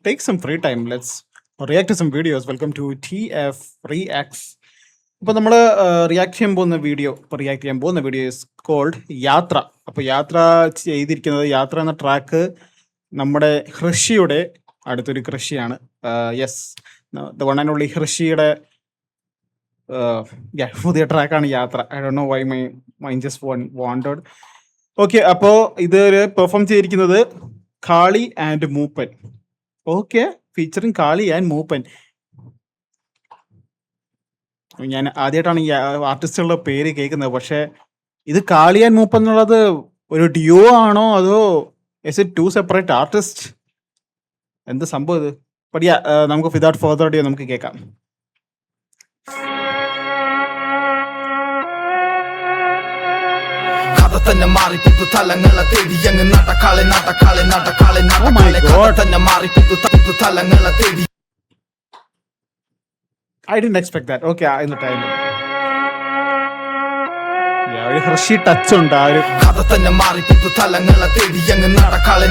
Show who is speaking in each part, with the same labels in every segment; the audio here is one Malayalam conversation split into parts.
Speaker 1: take some free time. Let's react to some videos. Welcome to TF Reacts. ഇപ്പോൾ നമ്മൾ റിയാക്ട് ചെയ്യാൻ പോകുന്ന വീഡിയോ ഇസ് കോൾഡ് യാത്ര. അപ്പോൾ യാത്ര ചെയ്തിരിക്കുന്നത് യാത്ര എന്ന ട്രാക്ക് നമ്മുടെ ഹൃഷിയുടെ അടുത്തൊരു കൃഷിയാണ്. Yes, the one and only ഹൃഷിയുടെ പുതിയ ട്രാക്കാണ് യാത്ര. I don't know why my mind just wanted. Okay, അപ്പോൾ ഇത് പെർഫോം ചെയ്തിരിക്കുന്നത് Kaali and Mooppan. Okay, featuring Kaali and Mooppan. ഞാൻ ആദ്യമായിട്ടാണ് ഈ ആർട്ടിസ്റ്റുകളുടെ പേര് കേൾക്കുന്നത്. പക്ഷെ ഇത് കാളി ആൻഡ് മൂപ്പൻ എന്നുള്ളത് ഒരു ഡ്യോ ആണോ അതോ is it two separate artist? എന്ത് സംഭവം ഇത്? പഠിയാ, നമുക്ക് വിതൗട്ട് ഫർദർ ഡ്യൂ നമുക്ക് കേൾക്കാം.
Speaker 2: തന്നെ മാറി പുതുതലങ്ങളെ തേടി അങ്ങ് നടക്കാളെ തന്നെ മാറി പുതുതലങ്ങളെ തേടി.
Speaker 1: I didn't expect that. Okay, in the time. ഒരു ഹൃഷി ടച്ച് ഉണ്ട് ആ ഒരു
Speaker 2: കഥ തന്നെ മാറി പുതുതലങ്ങളെ തേടി അങ്ങ് നടക്കാളെ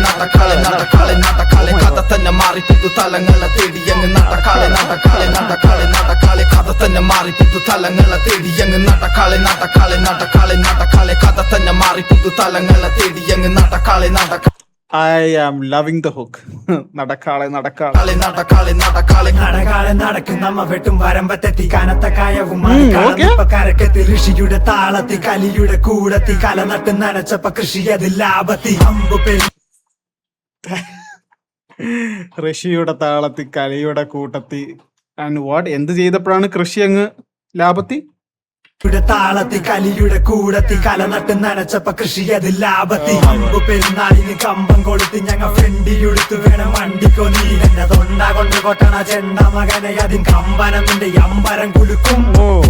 Speaker 2: കഥ തന്നെ മാറി പുതുതലങ്ങളെ തേടി അങ്ങ് നടക്കാളെ കഥ തന്നെ മാറി പുതുതലങ്ങളെ തേടി അങ്ങ് നടക്കാളെ കഥ തന്നെ മാറി പുതുതലങ്ങളെ തേടി അങ്ങ് നടക്കാളെ
Speaker 1: I am loving the hook. നടക്കാളെ
Speaker 3: നടക്കും നമ്മ വെട്ടും വരമ്പത്തെത്തി കനത്ത കായവും കരക്കെത്തി ഋഷിയുടെ താളത്തി കലിയുടെ കൂടത്തി കല നട്ട് നനച്ചപ്പ കൃഷി അത് ലാഭത്തി
Speaker 1: ഋഷിയുടെ താളത്തി കലിയുടെ കൂട്ടത്തി. ആൻഡ് വാട്ട്, എന്ത് ചെയ്തപ്പോഴാണ് കൃഷി അങ്ങ് ലാഭത്തി?
Speaker 3: താളത്തി കലിയുടെ കൂടത്തി കല നട്ട് നനച്ചപ്പ കൃഷി അത് ലാഭത്തി. അമ്പു പെരുന്നാളിന് കമ്പം കൊടുത്ത് ഞങ്ങ ഫ്രണ്ടിലെടുത്ത് വേണം വണ്ടിക്കോ നീ എന്റെ തൊണ്ട കൊണ്ട് കൊട്ടണ ചെണ്ട മകനെ അതിൻ കമ്പനം നിന്റെ അമ്പരം കുലുക്കും.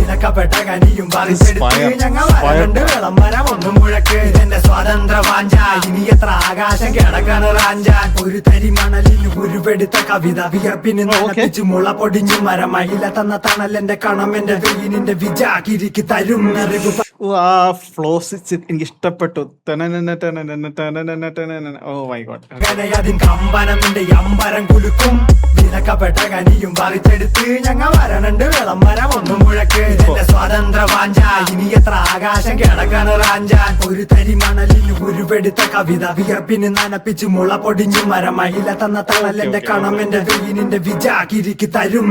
Speaker 3: ഇതൊക്കെപ്പെട്ട കനിയും പറിച്ചെടുത്ത് ഞങ്ങ വരണ്ട് വിളംബരം ഒന്നും മുഴക്ക്. എന്റെ സ്വാതന്ത്ര്യ വാഞ്ച ഇനി എത്ര ആകാശം കിടക്കണ് റാഞ്ചാൻ. ഒരു തരി മണലിന് ഉരുവെടുത്ത കവിത വിയർപ്പിന് നടത്തിച്ചു മുള പൊടിഞ്ഞു മരമയില തന്ന തണലെന്റെ കണം എന്റെ വെയിനിന്റെ വിജാകിരി തരും.
Speaker 1: എനിക്ക് ഇഷ്ടപ്പെട്ടു.
Speaker 3: കമ്പനമിന്റെ അമ്പരം കുലുക്കും. വിലക്കപ്പെട്ട കനിയും പറിച്ചെടുത്ത് ഞങ്ങ വരണണ്ട് വിളംബരം ഒന്നും മുഴക്ക്. എന്റെ സ്വാതന്ത്ര്യ വാഞ്ച ഇനി എത്ര ആകാശം കിടക്കണ് റാഞ്ചാൻ. ഒരു തരി മണലിൽ ഉരുവെടുത്ത കവിത വിയർപ്പിന് നനപ്പിച്ചു മുള പൊടിഞ്ഞു മരമയില തന്ന തണലെന്റെ കണം എന്റെ വെയിനിന്റെ വിജാകിരിക്ക് തരും.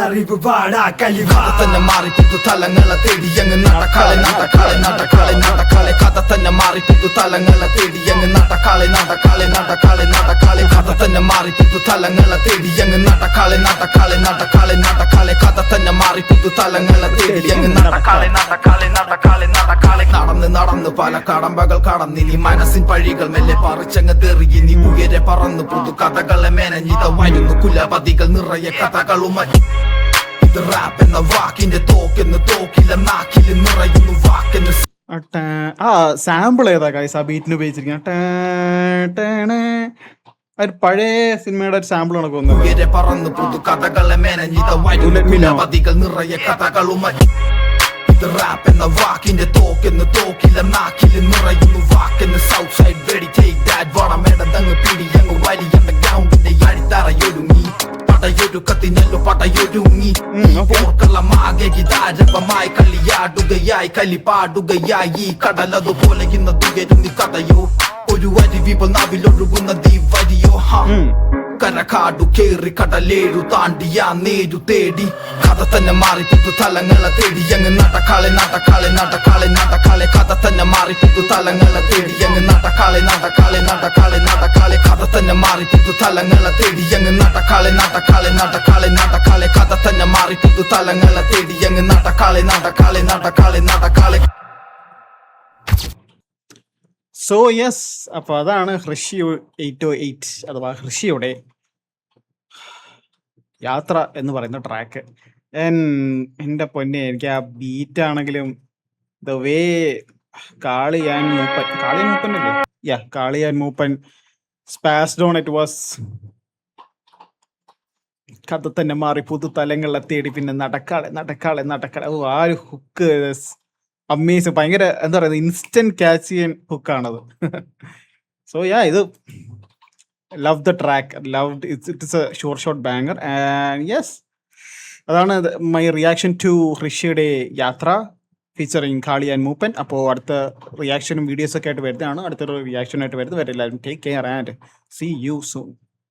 Speaker 3: അറിവ് പാടാ കലിവാ
Speaker 2: തന്നെ മാറി പുതുതലങ്ങളെ തേടി അങ്ങ് നടക്കാളെ കഥ തന്നെ മാറി പുതുതലങ്ങളെ തേടി അങ്ങ് നടക്കാളെ കഥ തന്നെ മാറി പുതുതലങ്ങളെ തേടി അങ്ങ് നടക്കാളെ കഥ തന്നെ മാറി പുതുതലങ്ങളെ തേടി അങ്ങ് നടക്കാളെ നടന്ന് പല കടമ്പകൾ കടന്നിനി മനസ്സിൻ പഴികൾ മെല്ലെ പറിച്ചങ്ങ് തെറിയി നീ ഉയരെ പറന്ന് പുതു കഥകളെ മെനഞ്ഞിത വരുന്നു കുലപതികൾ നിറയെ കഥകളുമായി. ഇത് റാപ്പ് എന്ന വാക്കിന്റെ തോക്കില നാക്കില് നിറയുന്നു വാക്കെന്ന്.
Speaker 1: ആ സാമ്പിൾ ഏതാ ഗൈസ് ആ ബീറ്റിന് ഉപയോഗിച്ചിരിക്കുന്ന? ഒരു പഴയ സിനിമയുടെ ഒരു സാമ്പിൾ ആണ് തോന്നുന്നത്.
Speaker 2: ഉയരെ പറന്ന് പുതു കഥകളെ മെനഞ്ഞിത വരുന്നു കുലപതികൾ നിറയെ കഥകളുമായി. ഇത് റാപ്പ് എന്ന വാക്കിന്റെ തോക്കില നാക്കില് നിറയുന്നു വാക്കെന്ന്. സൗത്ത് സൈഡ് വെടി ടേക്ക് ദാറ്റ് വടമേടങ്ങ് പിടി അങ്ങ് വലിയ ഗ്രൗണ്ടിന്റെ അടിത്തറയൊരുങ്ങി പടയൊരുക്കത്തിനല്ലോ പടയൊരുങ്ങി. ഓർക്കള്ളമാകെ ഗിതാരവമായി കളിയാടുകയായി കലിപ്പാടുകയായി ഈ കടലതുപോലെ ഇന്നതുയരുന്നി കഥയോ. ഒരു അരുവിപ നാവിലൊഴുകുന്ന ദീവരിയോ. കരകാടു കേറി കടലേഴു താണ്ടിയ നേരു തേടി കഥ തന്നെ മാറി പുതുതലങ്ങളെ തേടി അങ്ങ് നടക്കാളെ കഥ തന്നെ മാറി പുതുതലങ്ങളെ തേടി അങ്ങ് നടക്കാളെ കഥ തന്നെ മാറി പുതുതലങ്ങളെ തേടി അങ്ങ് നടക്കാളെ കഥ തന്നെ മാറി പുതുതലങ്ങളെ തേടി അങ്ങ് നടക്കാളെ.
Speaker 1: സോ യെസ്, അപ്പൊ അതാണ് ഹൃഷി 808 അഥവാ ഹൃഷിയുടെ യാത്ര എന്ന് പറയുന്ന ട്രാക്ക്. എന്റെ പൊന്നെ, എനിക്ക് ആ ബീറ്റ് ആണെങ്കിലും the way Kali and Mooppan അല്ലേ? Kaali and Mooppan spaced on it was. കഥ തന്നെ മാറി പുതുതലങ്ങളെ തേടി പിന്നെ നടക്കാളെ. ഓ, ആ ഒരു ഹുക്ക് അമേസിങ്. ഭയങ്കര എന്താ പറയുക, ഇൻസ്റ്റന്റ് ക്യാച്ച് ചെയ്യാൻ ഹുക്കാണത്. സോ ഇത് love the track, love it is A short banker. And yes, അതാണ് മൈ റിയാക്ഷൻ ടു ഋഷിയുടെ യാത്ര ഫീച്ചറിങ് കാളി ആൻഡ് മൂപ്പൻ. അപ്പോൾ അടുത്ത റിയാക്ഷനും വീഡിയോസൊക്കെ ആയിട്ട് വരുന്നതാണ്. അടുത്തൊരു റിയാക്ഷനായിട്ട് വരുന്നത് വരെ എല്ലാവരും take care and see you soon.